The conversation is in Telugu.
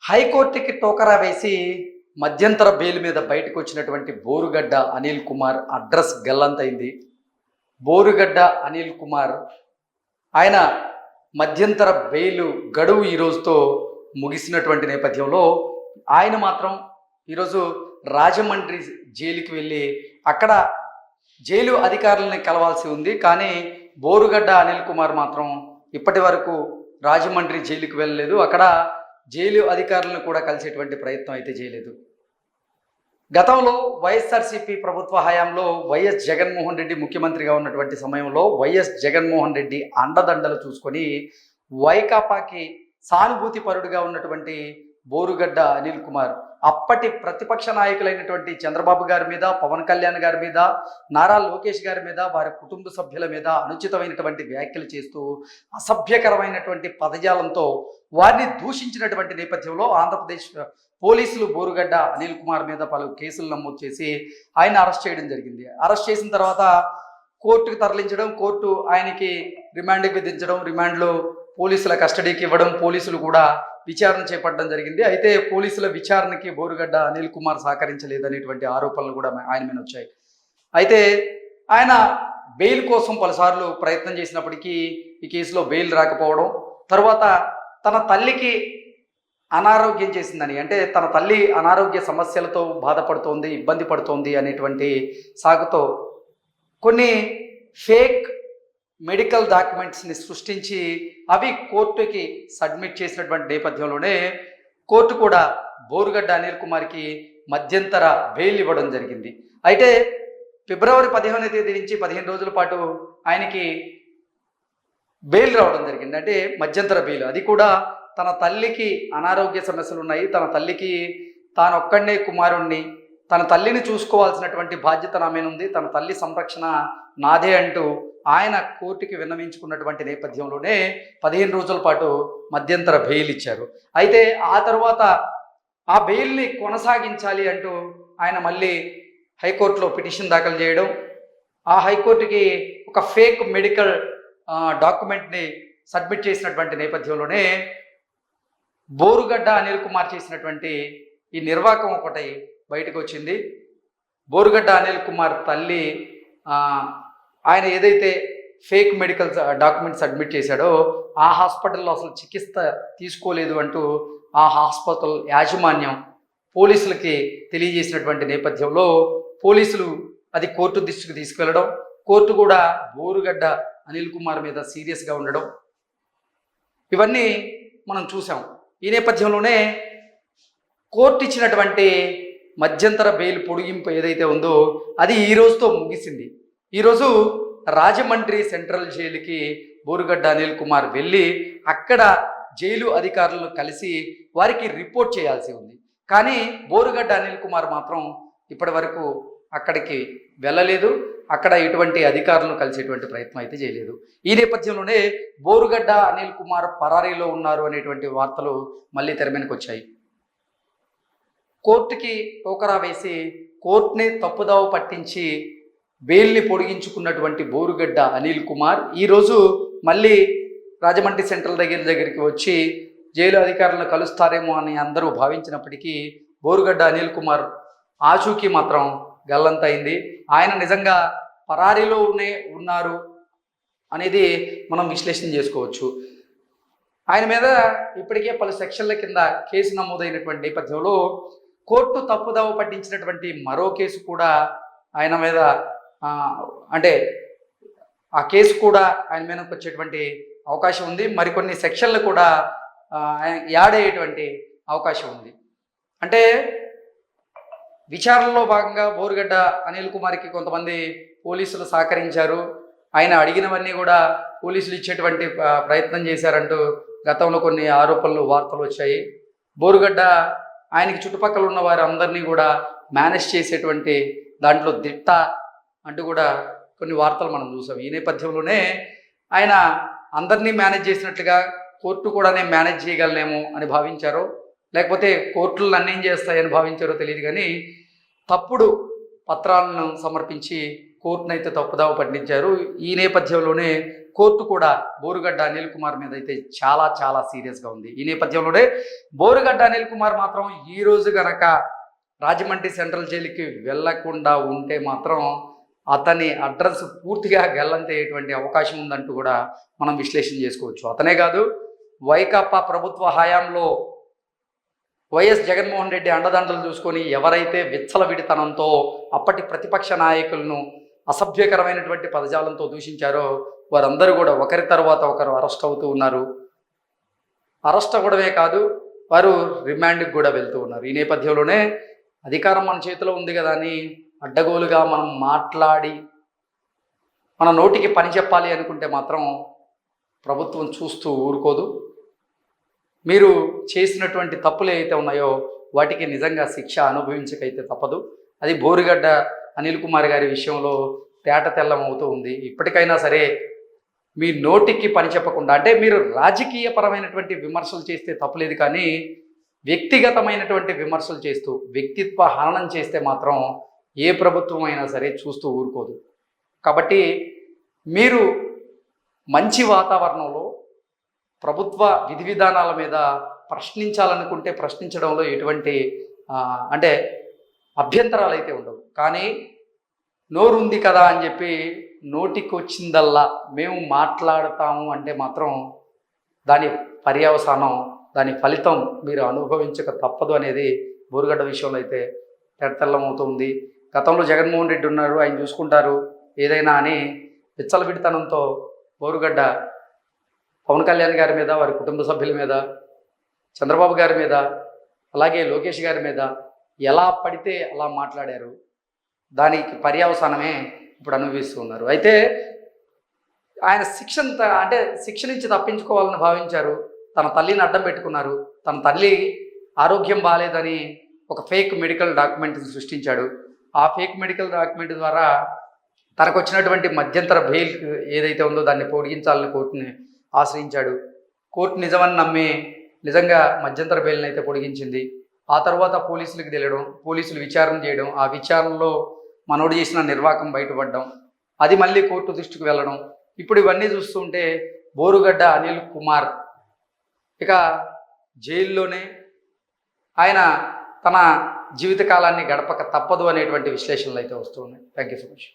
హైకోర్టుకి టోకరా వేసి మధ్యంతర బెయిల్ మీద బయటకు వచ్చినటువంటి బోరుగడ్డ అనిల్ కుమార్ అడ్రస్ గల్లంతైంది. బోరుగడ్డ అనిల్ కుమార్ ఆయన మధ్యంతర బెయిల్ గడువు ఈ రోజుతో ముగిసినటువంటి నేపథ్యంలో ఆయన మాత్రం ఈరోజు రాజమండ్రి జైలుకి వెళ్ళి అక్కడ జైలు అధికారులని కలవాల్సి ఉంది. కానీ బోరుగడ్డ అనిల్ కుమార్ మాత్రం ఇప్పటి వరకు రాజమండ్రి జైలుకి వెళ్ళలేదు. అక్కడ జైలు అధికారులను కూడా కలిసేటువంటి ప్రయత్నం అయితే చేయలేదు. గతంలో వైఎస్ఆర్సీపీ ప్రభుత్వ హయాంలో వైఎస్ జగన్మోహన్ రెడ్డి ముఖ్యమంత్రిగా ఉన్నటువంటి సమయంలో వైఎస్ జగన్మోహన్ రెడ్డి అండదండలు చూసుకొని వైకాపాకి సానుభూతి పరుడుగా ఉన్నటువంటి బోరుగడ్డ అనిల్ కుమార్ అప్పటి ప్రతిపక్ష నాయకులైనటువంటి చంద్రబాబు గారి మీద, పవన్ కళ్యాణ్ గారి మీద, నారా లోకేష్ గారి మీద, వారి కుటుంబ సభ్యుల మీద అనుచితమైనటువంటి వ్యాఖ్యలు చేస్తూ అసభ్యకరమైనటువంటి పదజాలంతో వారిని దూషించినటువంటి నేపథ్యంలో ఆంధ్రప్రదేశ్ పోలీసులు బోరుగడ్డ అనిల్ కుమార్ మీద పలు కేసులు నమోదు చేసి ఆయన అరెస్ట్ చేయడం జరిగింది. అరెస్ట్ చేసిన తర్వాత కోర్టుకు తరలించడం, కోర్టు ఆయనకి రిమాండ్కి విధించడం, రిమాండ్లో పోలీసుల కస్టడీకి ఇవ్వడం, పోలీసులు కూడా విచారణ చేపట్టడం జరిగింది. అయితే పోలీసుల విచారణకి బోరుగడ్డ అనిల్ కుమార్ సహకరించలేదనేటువంటి ఆరోపణలు కూడా ఆయన మీద వచ్చాయి. అయితే ఆయన బెయిల్ కోసం పలుసార్లు ప్రయత్నం చేసినప్పటికీ ఈ కేసులో బెయిల్ రాకపోవడం, తర్వాత తన తల్లికి అనారోగ్యం చేసిందని, అంటే తన తల్లి అనారోగ్య సమస్యలతో బాధపడుతోంది, ఇబ్బంది పడుతోంది అనేటువంటి సాగుతో కొన్ని ఫేక్ మెడికల్ డాక్యుమెంట్స్ని సృష్టించి అవి కోర్టుకి సబ్మిట్ చేసినటువంటి నేపథ్యంలోనే కోర్టు కూడా బోరుగడ్డ అనిల్ కుమార్కి మధ్యంతర బెయిల్ ఇవ్వడం జరిగింది. అయితే ఫిబ్రవరి 15వ తేదీ నుంచి 15 రోజుల పాటు ఆయనకి బెయిల్ రావడం జరిగింది. అంటే మధ్యంతర బెయిల్. అది కూడా తన తల్లికి అనారోగ్య సమస్యలు ఉన్నాయి, తన తల్లికి తానొక్కడే కుమారుణ్ణి, తన తల్లిని చూసుకోవాల్సినటువంటి బాధ్యత నా మీద ఉంది, తన తల్లి సంరక్షణ నాదే అంటూ ఆయన కోర్టుకి విన్నవించుకున్నటువంటి నేపథ్యంలోనే 15 రోజుల పాటు మధ్యంతర బెయిల్ ఇచ్చారు. అయితే ఆ తర్వాత ఆ బెయిల్ని కొనసాగించాలి అంటూ ఆయన మళ్ళీ హైకోర్టులో పిటిషన్ దాఖలు చేయడం, ఆ హైకోర్టుకి ఒక ఫేక్ మెడికల్ డాక్యుమెంట్ని సబ్మిట్ చేసినటువంటి నేపథ్యంలోనే బోరుగడ్డ అనిల్ కుమార్ చేసినటువంటి ఈ నిర్వాకం ఒకటి బయటకు వచ్చింది. బోరుగడ్డ అనిల్ కుమార్ తల్లి ఆయన ఏదైతే ఫేక్ మెడికల్ డాక్యుమెంట్ సబ్మిట్ చేశాడో ఆ హాస్పిటల్లో అసలు చికిత్స తీసుకోలేదు అంటూ ఆ హాస్పిటల్ యాజమాన్యం పోలీసులకి తెలియజేసినటువంటి నేపథ్యంలో పోలీసులు అది కోర్టు దృష్టికి తీసుకెళ్లడం, కోర్టు కూడా బోరుగడ్డ అనిల్ కుమార్ మీద సీరియస్గా ఉండడం, ఇవన్నీ మనం చూసాం. ఈ నేపథ్యంలోనే కోర్టు ఇచ్చినటువంటి మధ్యంతర బెయిల్ పొడిగింపు ఏదైతే ఉందో అది ఈ రోజుతో ముగిసింది. ఈరోజు రాజమండ్రి సెంట్రల్ జైలుకి బోరుగడ్డ అనిల్ కుమార్ వెళ్ళి అక్కడ జైలు అధికారులను కలిసి వారికి రిపోర్ట్ చేయాల్సి ఉంది. కానీ బోరుగడ్డ అనిల్ కుమార్ మాత్రం ఇప్పటి వరకు అక్కడికి వెళ్ళలేదు, అక్కడ ఎటువంటి అధికారులను కలిసేటువంటి ప్రయత్నం అయితే చేయలేదు. ఈ నేపథ్యంలోనే బోరుగడ్డ అనిల్ కుమార్ పరారీలో ఉన్నారు అనేటువంటి వార్తలు మళ్ళీ తెర మీదకి వచ్చాయి. కోర్టుకి టోకరా వేసి కోర్టుని తప్పుదావ పట్టించి బెయిల్ని పొడిగించుకున్నటువంటి బోరుగడ్డ అనిల్ కుమార్ ఈరోజు మళ్ళీ రాజమండ్రి సెంట్రల్ దగ్గరికి వచ్చి జైలు అధికారులను కలుస్తారేమో అని అందరూ భావించినప్పటికీ బోరుగడ్డ అనిల్ కుమార్ ఆచూకీ మాత్రం గల్లంతైంది. ఆయన నిజంగా పరారీలోనే ఉన్నారు అనేది మనం విశ్లేషణ చేసుకోవచ్చు. ఆయన మీద ఇప్పటికే పలు సెక్షన్ల కింద కేసు నమోదైనటువంటి నేపథ్యంలో కోర్టు తప్పుదావ పట్టించినటువంటి మరో కేసు కూడా ఆయన మీద అంటే ఆ కేసు కూడా ఆయన మీదకి వచ్చేటువంటి అవకాశం ఉంది. మరికొన్ని సెక్షన్లు కూడా యాడ్ అయ్యేటువంటి అవకాశం ఉంది. అంటే విచారణలో భాగంగా బోరుగడ్డ అనిల్ కుమార్కి కొంతమంది పోలీసులు సహకరించారు, ఆయన అడిగినవన్నీ కూడా పోలీసులు ఇచ్చేటువంటి ప్రయత్నం చేశారంటూ గతంలో కొన్ని ఆరోపణలు, వార్తలు వచ్చాయి. బోరుగడ్డ ఆయనకి చుట్టుపక్కల ఉన్న వారి అందరినీ కూడా మేనేజ్ చేసేటువంటి దాంట్లో దిట్ట అంటూ కూడా కొన్ని వార్తలు మనం చూసాం. ఈ నేపథ్యంలోనే ఆయన అందరినీ మేనేజ్ చేసినట్లుగా కోర్టు కూడా నేను మేనేజ్ చేయగలనేమో అని భావించారో, లేకపోతే కోర్టులు నన్నేం చేస్తాయని భావించారో తెలియదు. కానీ తప్పుడు పత్రాలను సమర్పించి కోర్టునైతే తప్పుదావ పట్టించారు. ఈ నేపథ్యంలోనే కోర్టు కూడా బోరుగడ్డ అనిల్ కుమార్ మీద అయితే చాలా చాలా సీరియస్గా ఉంది. ఈ నేపథ్యంలోనే బోరుగడ్డ అనిల్ కుమార్ మాత్రం ఈ రోజు గనక రాజమండ్రి సెంట్రల్ జైలుకి వెళ్లకుండా ఉంటే మాత్రం అతని అడ్రస్ పూర్తిగా గల్లంతయ్యేటువంటి అవకాశం ఉందంటూ కూడా మనం విశ్లేషణ చేసుకోవచ్చు. అతనే కాదు, వైకాపా ప్రభుత్వ హయాంలో వైఎస్ జగన్మోహన్ రెడ్డి అండదండలు చూసుకొని ఎవరైతే విచ్చలవిడితనంతో అప్పటి ప్రతిపక్ష నాయకులను అసభ్యకరమైనటువంటి పదజాలంతో దూషించారో వారందరూ కూడా ఒకరి తర్వాత ఒకరు అరెస్ట్ అవుతూ ఉన్నారు. అరెస్ట్ అవ్వడమే కాదు, వారు రిమాండ్కి కూడా వెళ్తూ ఉన్నారు. ఈ నేపథ్యంలోనే అధికారం మన చేతిలో ఉంది కదా అని అడ్డగోలుగా మనం మాట్లాడి మన నోటికి పని చెప్పాలి అనుకుంటే మాత్రం ప్రభుత్వం చూస్తూ ఊరుకోదు. మీరు చేసినటువంటి తప్పులు ఏవైతే ఉన్నాయో వాటికి నిజంగా శిక్ష అనుభవించకైతే తప్పదు. అది బోరుగడ్డ అనిల్ కుమార్ గారి విషయంలో తేట తెల్లం అవుతూ ఉంది. ఇప్పటికైనా సరే మీ నోటికి పని చెప్పకుండా, అంటే మీరు రాజకీయపరమైనటువంటి విమర్శలు చేస్తే తప్పులేదు, కానీ వ్యక్తిగతమైనటువంటి విమర్శలు చేస్తూ వ్యక్తిత్వ హననం చేస్తే మాత్రం ఏ ప్రభుత్వం అయినా సరే చూస్తూ ఊరుకోదు. కాబట్టి మీరు మంచి వాతావరణంలో ప్రభుత్వ విధి విధానాల మీద ప్రశ్నించాలనుకుంటే ప్రశ్నించడంలో ఎటువంటి అంటే అభ్యంతరాలు అయితే ఉండవు. కానీ నోరుంది కదా అని చెప్పి నోటికి వచ్చిందల్లా మేము మాట్లాడతాము అంటే మాత్రం దాని పర్యవసానం, దాని ఫలితం మీరు అనుభవించక తప్పదు అనేది బోరుగడ్డ విషయంలో అయితే తెల్లమవుతుంది. గతంలో జగన్మోహన్ రెడ్డి ఉన్నారు, ఆయన చూసుకుంటారు ఏదైనా అని విచ్చలవిడితనంతో బోరుగడ్డ పవన్ కళ్యాణ్ గారి మీద, వారి కుటుంబ సభ్యుల మీద, చంద్రబాబు గారి మీద, అలాగే లోకేష్ గారి మీద ఎలా పడితే అలా మాట్లాడారు. దానికి పర్యవసానమే ఇప్పుడు అనుభవిస్తూ ఉన్నారు. అయితే ఆయన శిక్ష నుంచి తప్పించుకోవాలని భావించారు. తన తల్లిని అడ్డం పెట్టుకున్నారు. తన తల్లి ఆరోగ్యం బాగాలేదని ఒక ఫేక్ మెడికల్ డాక్యుమెంట్ సృష్టించాడు. ఆ ఫేక్ మెడికల్ డాక్యుమెంట్ ద్వారా తనకు వచ్చినటువంటి మధ్యంతర బెయిల్ ఏదైతే ఉందో దాన్ని పొడిగించాలని కోర్టుని ఆశ్రయించాడు. కోర్టు నిజమని నమ్మి నిజంగా మధ్యంతర బెయిల్ని అయితే పొడిగించింది. ఆ తర్వాత పోలీసులకు తెలియడం, పోలీసులు విచారణ చేయడం, ఆ విచారణలో మనోడు చేసిన నిర్వాకం బయటపడడం, అది మళ్ళీ కోర్టు దృష్టికి వెళ్ళడం. ఇప్పుడు ఇవన్నీ చూస్తుంటే బోరుగడ్డ అనిల్ కుమార్ ఇక జైల్లోనే ఆయన తన జీవితకాలాన్ని గడపక తప్పదు అనేటువంటి విశ్లేషణలు అయితే వస్తూ ఉన్నాయి. Thank you so much.